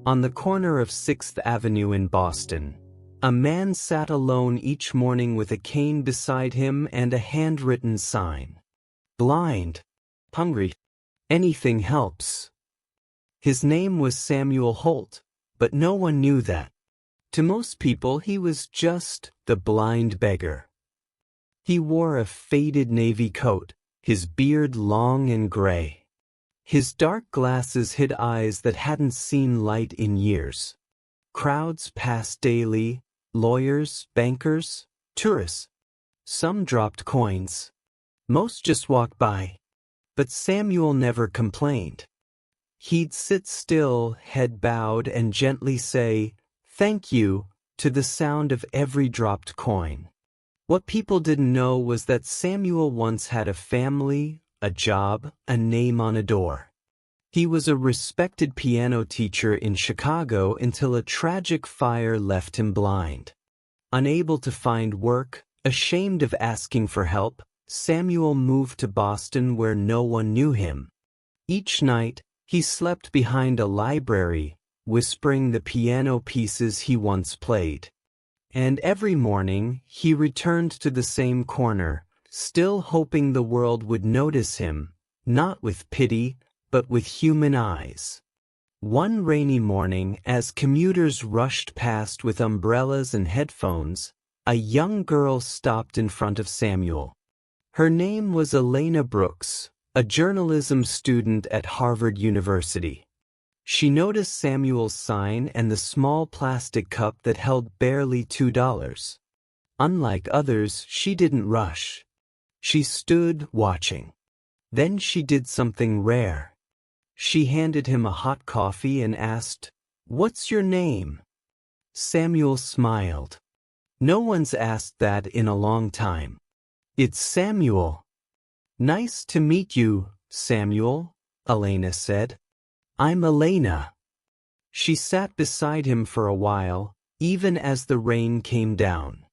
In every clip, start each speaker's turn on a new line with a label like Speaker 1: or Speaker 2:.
Speaker 1: On the corner of 6th Avenue in Boston, a man sat alone each morning with a cane beside him and a handwritten sign. Blind. Hungry. Anything helps. His name was Samuel Holt, but no one knew that. To most people, he was just the blind beggar. He wore a faded navy coat, his beard long and gray. His dark glasses hid eyes that hadn't seen light in years. Crowds passed daily, lawyers, bankers, tourists. Some dropped coins. Most just walked by. But Samuel never complained. He'd sit still, head bowed, and gently say, "Thank you," to the sound of every dropped coin. What people didn't know was that Samuel once had a family, a job, a name on a door. He was a respected piano teacher in Chicago until a tragic fire left him blind. Unable to find work, ashamed of asking for help, Samuel moved to Boston where no one knew him. Each night, he slept behind a library, whispering the piano pieces he once played. And every morning, he returned to the same corner, still hoping the world would notice him, not with pity, but with human eyes. One rainy morning, as commuters rushed past with umbrellas and headphones, a young girl stopped in front of Samuel. Her name was Elena Brooks, a journalism student at Harvard University. She noticed Samuel's sign and the small plastic cup that held barely $2. Unlike others, she didn't rush. She stood watching. Then she did something rare. She handed him a hot coffee and asked, "What's your name?" Samuel smiled. "No one's asked that in a long time." "It's Samuel." "Nice to meet you, Samuel," Elena said. "I'm Elena." She sat beside him for a while, even as the rain came down.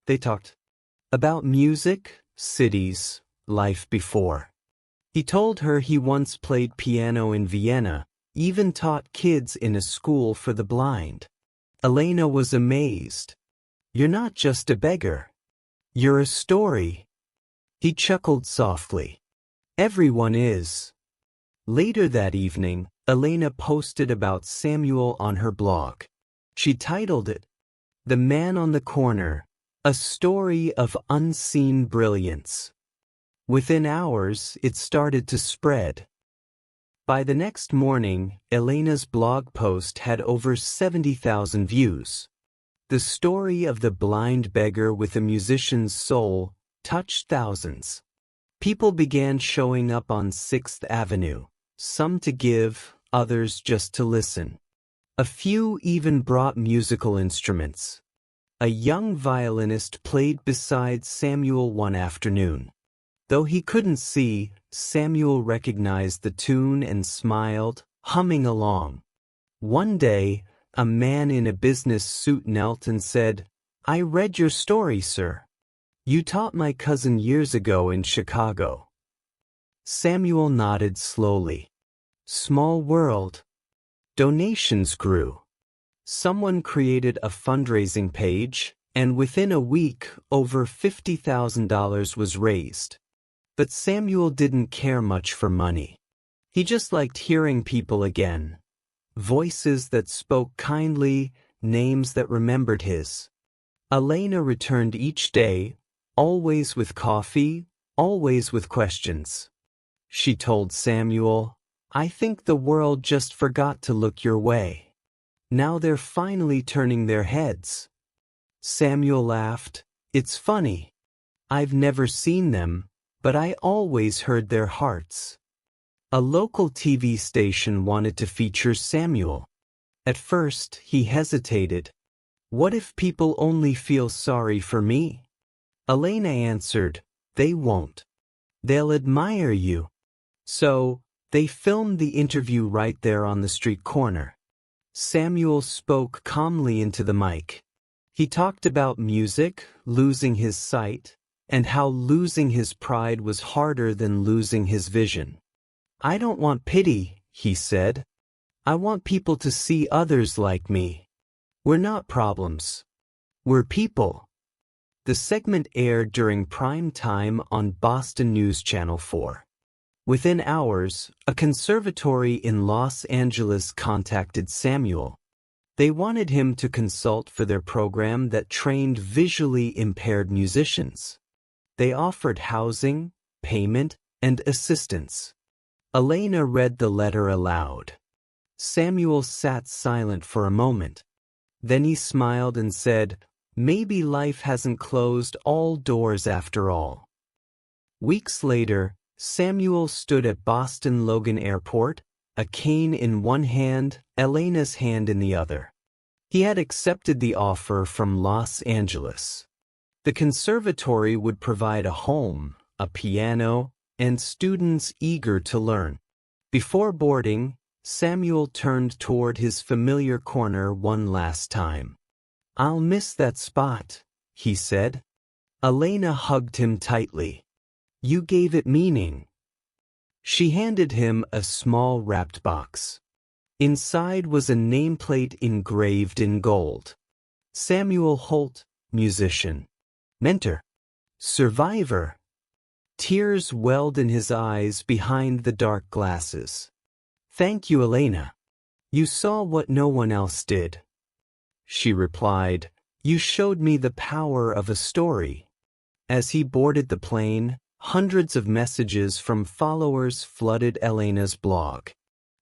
Speaker 1: They talked about music, cities, life before. He told her he once played piano in Vienna, even taught kids in a school for the blind. Elena was amazed. "You're not just a beggar. You're a story." He chuckled softly. "Everyone is." Later that evening, Elena posted about Samuel on her blog. She titled it, "The Man on the Corner, a Story of Unseen Brilliance." Within hours, it started to spread. By the next morning, Elena's blog post had over 70,000 views. The story of the blind beggar with a musician's soul touched thousands. People began showing up on 6th Avenue, some to give, others just to listen. A few even brought musical instruments. A young violinist played beside Samuel one afternoon. Though he couldn't see, Samuel recognized the tune and smiled, humming along. One day, a man in a business suit knelt and said, "I read your story, sir. You taught my cousin years ago in Chicago." Samuel nodded slowly. Small world. Donations grew. Someone created a fundraising page, and within a week, over $50,000 was raised. But Samuel didn't care much for money. He just liked hearing people again. Voices that spoke kindly, names that remembered his. Elena returned each day, always with coffee, always with questions. She told Samuel, "I think the world just forgot to look your way. Now they're finally turning their heads." Samuel laughed. "It's funny. I've never seen them, but I always heard their hearts." A local TV station wanted to feature Samuel. At first, he hesitated. "What if people only feel sorry for me?" Elena answered, "They won't. They'll admire you." So, they filmed the interview right there on the street corner. Samuel spoke calmly into the mic. He talked about music, losing his sight, and how losing his pride was harder than losing his vision. "I don't want pity," he said. I want people to see others like me. We're not problems. We're people. The segment aired during prime time on Boston News Channel 4. Within hours, a conservatory in Los Angeles contacted Samuel. They wanted him to consult for their program that trained visually impaired musicians. They offered housing, payment, and assistance. Elena read the letter aloud. Samuel sat silent for a moment. Then he smiled and said, "Maybe life hasn't closed all doors after all." Weeks later, Samuel stood at Boston Logan Airport, a cane in one hand, Elena's hand in the other. He had accepted the offer from Los Angeles. The conservatory would provide a home, a piano, and students eager to learn. Before boarding, Samuel turned toward his familiar corner one last time. "I'll miss that spot," he said. Elena hugged him tightly. "You gave it meaning." She handed him a small wrapped box. Inside was a nameplate engraved in gold. Samuel Holt, musician, mentor, survivor. Tears welled in his eyes behind the dark glasses. "Thank you, Elena. You saw what no one else did." She replied, "You showed me the power of a story." As he boarded the plane, hundreds of messages from followers flooded Elena's blog.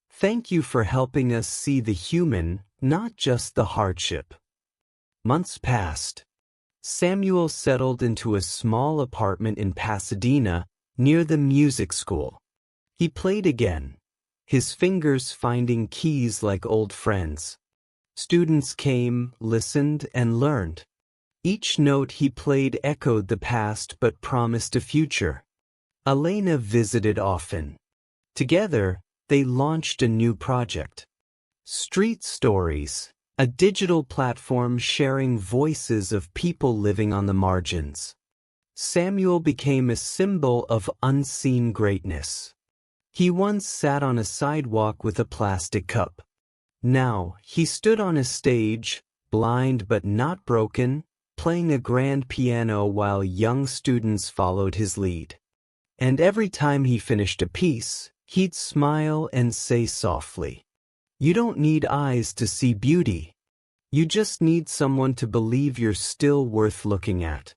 Speaker 1: "Thank you for helping us see the human, not just the hardship." Months passed. Samuel settled into a small apartment in Pasadena near the music school. He played again, his fingers finding keys like old friends. Students came, listened, and learned. Each note he played echoed the past but promised a future. Elena visited often. Together, they launched a new project. Street Stories, a digital platform sharing voices of people living on the margins. Samuel became a symbol of unseen greatness. He once sat on a sidewalk with a plastic cup. Now, he stood on a stage, blind but not broken, playing a grand piano while young students followed his lead. And every time he finished a piece, he'd smile and say softly, "You don't need eyes to see beauty. You just need someone to believe you're still worth looking at."